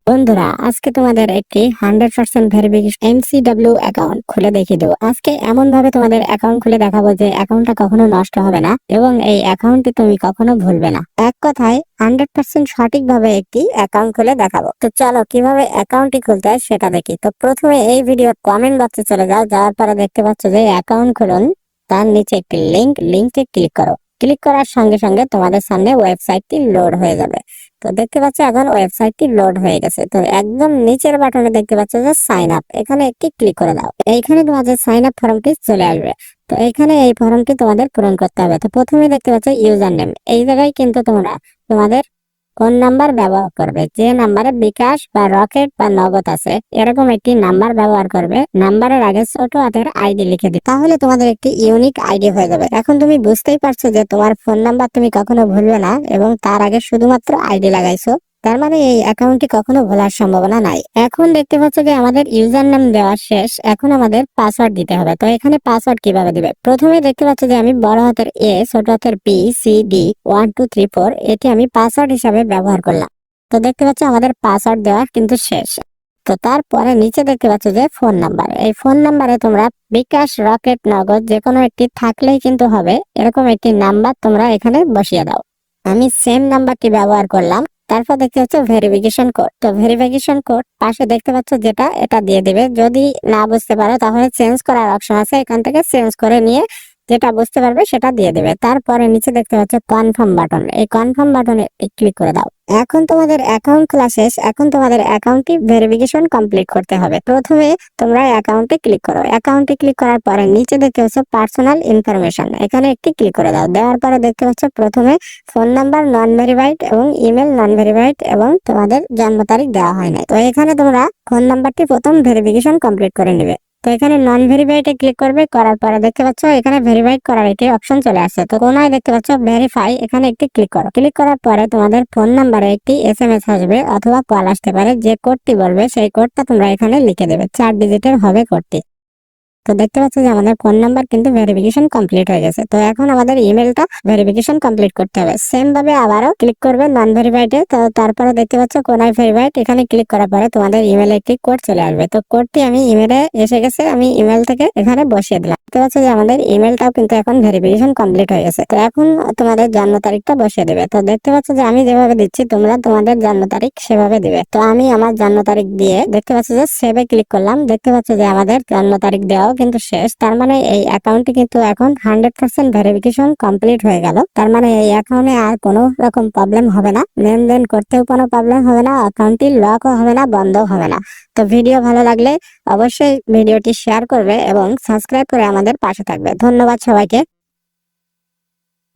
বন্ধুরা, আজকে তোমাদের একটি 100% ভেরিফিকেশন MCW অ্যাকাউন্ট খুলে দেখিয়ে দেবো। আজকে এমন ভাবে তোমাদের অ্যাকাউন্ট খুলে দেখাবো যে অ্যাকাউন্টটা কখনো নষ্ট হবে না এবং এই অ্যাকাউন্টটি তুমি কখনো ভুলবে না। এক কথায় 100% সঠিকভাবে একটি অ্যাকাউন্ট খুলে দেখাবো। তো চলো কিভাবে অ্যাকাউন্টটি খুলতে হয় সেটা দেখি। তো প্রথমে এই ভিডিওর কমেন্ট বক্সে চলে যাও, যাওয়ার পরে দেখতে পাচ্ছ যে অ্যাকাউন্ট খুলুন, তার নিচে একটি লিঙ্কে ক্লিক করো। ক্লিক করার সঙ্গে সঙ্গে তোমাদের সামনে ওয়েবসাইটটি লোড হয়ে যাবে। তো দেখতে পাচ্ছ এখন ওয়েবসাইটটি লোড হয়ে গেছে। তো একদম নিচের বাটনে দেখতে পাচ্ছ যে সাইন আপ, এখানে একটি ক্লিক করে দাও। এইখানে তোমাদের সাইন আপ ফর্মটি চলে আসবে। তো এখানে এই ফর্মটি তোমাদের পূরণ করতে হবে। তো প্রথমে দেখতে পাচ্ছ ইউজার নেম, এই জায়গায় কিন্তু তোমরা তোমাদের কোন নাম্বার ব্যবহার করবে, যে নাম্বারে বিকাশ বা রকেট বা নগদ আছে এরকম একটি নাম্বার ব্যবহার করবে। নাম্বারের আগে ছোট হাতের আইডি লিখে দিবে, তাহলে তোমাদের একটি ইউনিক আইডি হয়ে যাবে। এখন তুমি বুঝতেই পারছো যে তোমার ফোন নাম্বার তুমি কখনো ভুলবে না এবং তার আগে শুধুমাত্র আইডি লাগাইছো, তার মানে এই অ্যাকাউন্টটি কখনো ভোলার সম্ভাবনা নাই। এখন দেখতে পাচ্ছ যে আমাদের ইউজার নাম দেওয়া শেষ, এখন আমাদের পাসওয়ার্ড দিতে হবে। তো এখানে পাসওয়ার্ড কিভাবে দিবে, প্রথমে দেখতে পাচ্ছ যে আমি বড় হাতের এ, ছোট হাতের BCD 1 2 3 4 এটি আমি পাসওয়ার্ড হিসাবে ব্যবহার করলাম। তো দেখতে পাচ্ছ আমাদের পাসওয়ার্ড দেওয়া কিন্তু শেষ। তো তারপরে নিচে দেখতে পাচ্ছ যে ফোন নাম্বার, এই ফোন নাম্বারে তোমরা বিকাশ, রকেট, নগদ যে কোনো একটি থাকলেই কিন্তু হবে, এরকম একটি নাম্বার তোমরা এখানে বসিয়ে দাও। আমি সেম নাম্বারটি ব্যবহার করলাম। তারপর দেখতে পাচ্ছ ভেরিফিকেশন কোড, তো ভেরিফিকেশন কোড পাশে দেখতে পাচ্ছ যেটা, এটা দিয়ে দিবে। যদি না বুঝতে পারো তাহলে চেঞ্জ করার অপশন আছে, এখান থেকে চেঞ্জ করে নিয়ে যেটা বুঝতে পারবে সেটা দিয়ে দেবে। তারপরে নিচে দেখতে পাচ্ছ কনফার্ম বাটন, এই কনফার্ম বাটনে ক্লিক করে দাও। এখন তোমাদের অ্যাকাউন্ট খোলা শেষ। এখন তোমাদের অ্যাকাউন্টটি ভেরিফিকেশন কমপ্লিট করতে হবে। প্রথমে তোমরা অ্যাকাউন্টে ক্লিক করো। অ্যাকাউন্টে ক্লিক করার পরে নিচে দেখতে পাচ্ছ পার্সোনাল ইনফরমেশন, এখানে একটি ক্লিক করে দাও। দেওয়ার পরে দেখতে পাচ্ছ প্রথমে ফোন নাম্বার নন ভেরিফাইড এবং ইমেল নন ভেরিফাইড এবং তোমাদের জন্ম তারিখ দেওয়া হয় না। তো এখানে তোমরা ফোন নাম্বারটি প্রথম ভেরিফিকেশন কমপ্লিট করে নিবে। তো এখানে নন ভেরিফাইড এ ক্লিক করবে, করার পরে দেখতে পাচ্ছ এখানে ভেরিফাইড করার একটি অপশন চলে আসছে। তো কোনায় দেখতে পাচ্ছ ভেরিফাই, এখানে একটি ক্লিক করো। ক্লিক করার পরে তোমাদের ফোন নাম্বারে একটি SMS আসবে অথবা কল আসতে পারে। যে কোডটি বলবে সেই কোডটা তোমরা এখানে লিখে দেবে, 4 ডিজিটের হবে কোডটি। তো দেখতে পাচ্ছ যে আমাদের ফোন নাম্বার কিন্তু ভেরিফিকেশন কমপ্লিট হয়ে গেছে। তো এখন আমাদের ইমেলটা ভেরিফিকেশন কমপ্লিট করতে হবে। সেম ভাবে আবারও ক্লিক করবে নন ভেরিফাইডে। তো তারপরে দেখতে পাচ্ছ কোনায় ভেরিফাইড, এখানে ক্লিক করার পরে তোমাদের ইমেলে একটি কোড চলে আসবে। তো কোডটি আমি ইমেলে এসে গেছে, আমি ইমেল থেকে এখানে বসিয়ে দিলাম। দেখতে পাচ্ছ যে আমাদের ইমেলটাও কিন্তু এখন ভেরিফিকেশন কমপ্লিট হয়ে গেছে। তো এখন তোমাদের জন্ম তারিখটা বসিয়ে দেবে। তো দেখতে পাচ্ছ যে আমি যেভাবে দিচ্ছি তোমরা তোমাদের জন্ম তারিখ সেভাবে দিবে। তো আমি আমার জন্ম তারিখ দিয়ে দেখতে পাচ্ছ যে সেভে ক্লিক করলাম। দেখতে পাচ্ছ যে আমাদের জন্ম তারিখ দেওয়াও কিন্তু শেষ। তার মানে এই অ্যাকাউন্টটি কিন্তু এখন 100% ভেরিফিকেশন কমপ্লিট হয়ে গেল। তার মানে এই অ্যাকাউন্টে আর কোনো রকম প্রবলেম হবে না, লেনদেন করতেও কোনো প্রবলেম হবে না, অ্যাকাউন্টটি লকও হবে না, বন্ধ হবে না। তো ভিডিও ভালো লাগলে অবশ্যই ভিডিওটি শেয়ার করবে এবং সাবস্ক্রাইব করে আমাদের পাশে থাকবে। ধন্যবাদ সবাইকে।